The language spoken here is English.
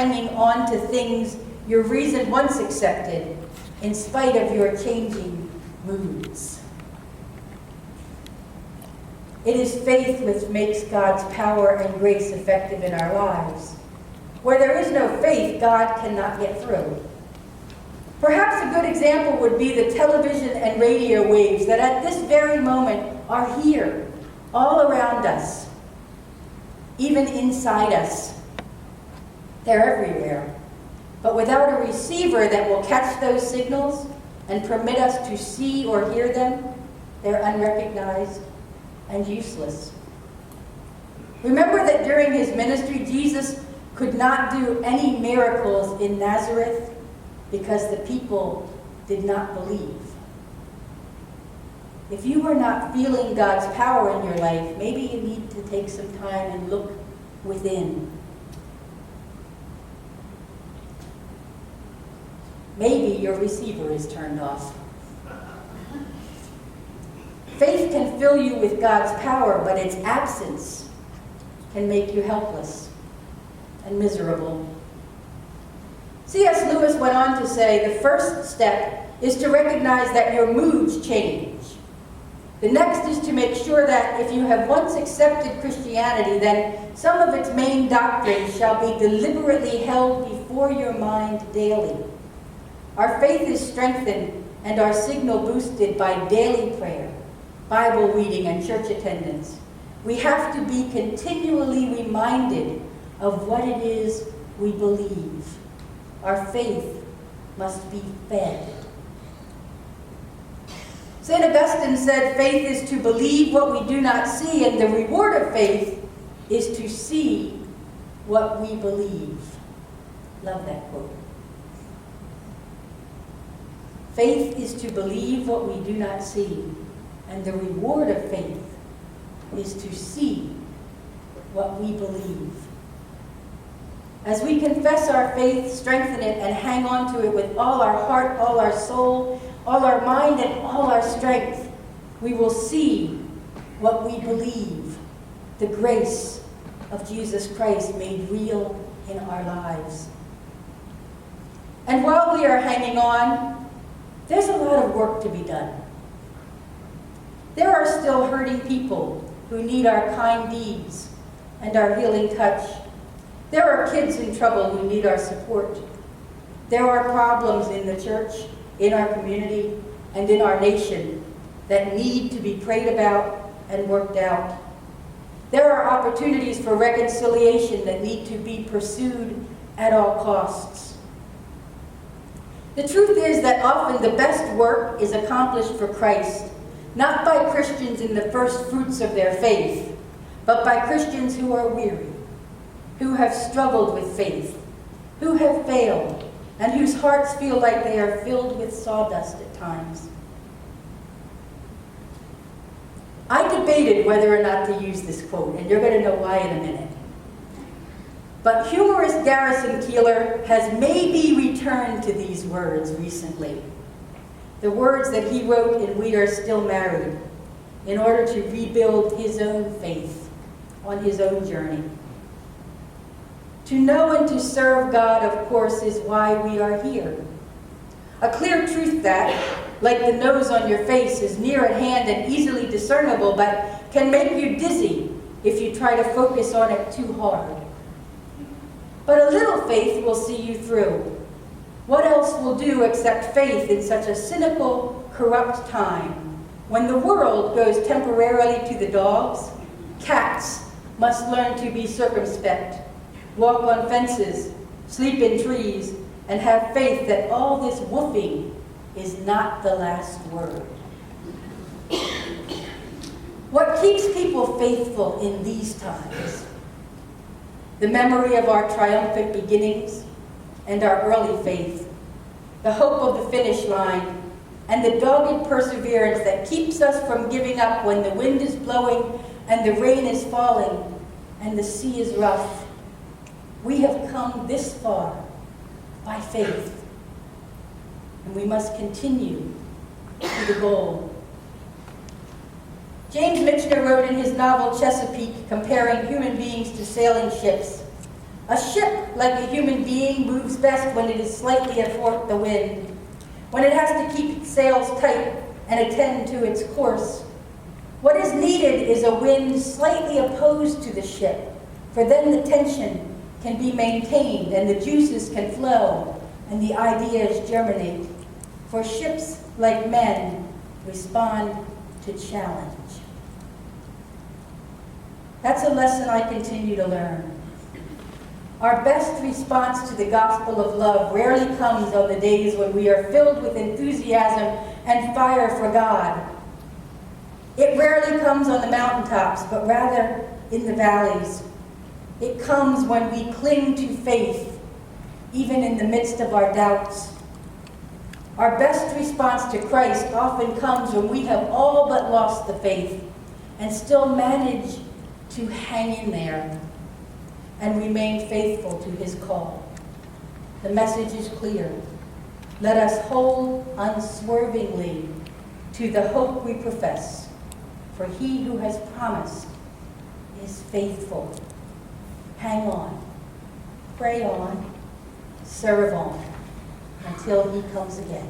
hanging on to things your reason once accepted in spite of your changing moods. It is faith which makes God's power and grace effective in our lives. Where there is no faith, God cannot get through. Perhaps a good example would be the television and radio waves that at this very moment are here, all around us, even inside us. They're everywhere. But without a receiver that will catch those signals and permit us to see or hear them, they're unrecognized and useless. Remember that during his ministry, Jesus could not do any miracles in Nazareth because the people did not believe. If you are not feeling God's power in your life, maybe you need to take some time and look within. Maybe your receiver is turned off. Faith can fill you with God's power, but its absence can make you helpless and miserable. C.S. Lewis went on to say, the first step is to recognize that your moods change. The next is to make sure that if you have once accepted Christianity, then some of its main doctrines shall be deliberately held before your mind daily. Our faith is strengthened and our signal boosted by daily prayer, Bible reading, and church attendance. We have to be continually reminded of what it is we believe. Our faith must be fed. St. Augustine said, faith is to believe what we do not see, and the reward of faith is to see what we believe. Love that quote. Faith is to believe what we do not see, and the reward of faith is to see what we believe. As we confess our faith, strengthen it, and hang on to it with all our heart, all our soul, all our mind, and all our strength, we will see what we believe, the grace of Jesus Christ made real in our lives. And while we are hanging on, there's a lot of work to be done. There are still hurting people who need our kind deeds and our healing touch. There are kids in trouble who need our support. There are problems in the church, in our community, and in our nation that need to be prayed about and worked out. There are opportunities for reconciliation that need to be pursued at all costs. The truth is that often the best work is accomplished for Christ, not by Christians in the first fruits of their faith, but by Christians who are weary, who have struggled with faith, who have failed, and whose hearts feel like they are filled with sawdust at times. I debated whether or not to use this quote, and you're going to know why in a minute. But humorist Garrison Keillor has maybe returned to these words recently. The words that he wrote in We Are Still Married, in order to rebuild his own faith on his own journey. To know and to serve God, of course, is why we are here. A clear truth that, like the nose on your face, is near at hand and easily discernible, but can make you dizzy if you try to focus on it too hard. But a little faith will see you through. What else will do except faith in such a cynical, corrupt time? When the world goes temporarily to the dogs, cats must learn to be circumspect, walk on fences, sleep in trees, and have faith that all this woofing is not the last word. What keeps people faithful in these times? The memory of our triumphant beginnings and our early faith, the hope of the finish line, and the dogged perseverance that keeps us from giving up when the wind is blowing and the rain is falling and the sea is rough. We have come this far by faith, and we must continue to the goal. James Michener wrote in his novel Chesapeake, comparing human beings to sailing ships, A ship, like a human being, moves best when it is slightly athwart the wind, when it has to keep its sails tight and attend to its course. What is needed is a wind slightly opposed to the ship, for then the tension can be maintained and the juices can flow and the ideas germinate. For ships, like men, respond to challenge. That's a lesson I continue to learn. Our best response to the gospel of love rarely comes on the days when we are filled with enthusiasm and fire for God. It rarely comes on the mountaintops, but rather in the valleys. It comes when we cling to faith, even in the midst of our doubts. Our best response to Christ often comes when we have all but lost the faith and still manage to hang in there and remain faithful to his call. The message is clear. Let us hold unswervingly to the hope we profess, for he who has promised is faithful. Hang on, pray on, serve on, until he comes again.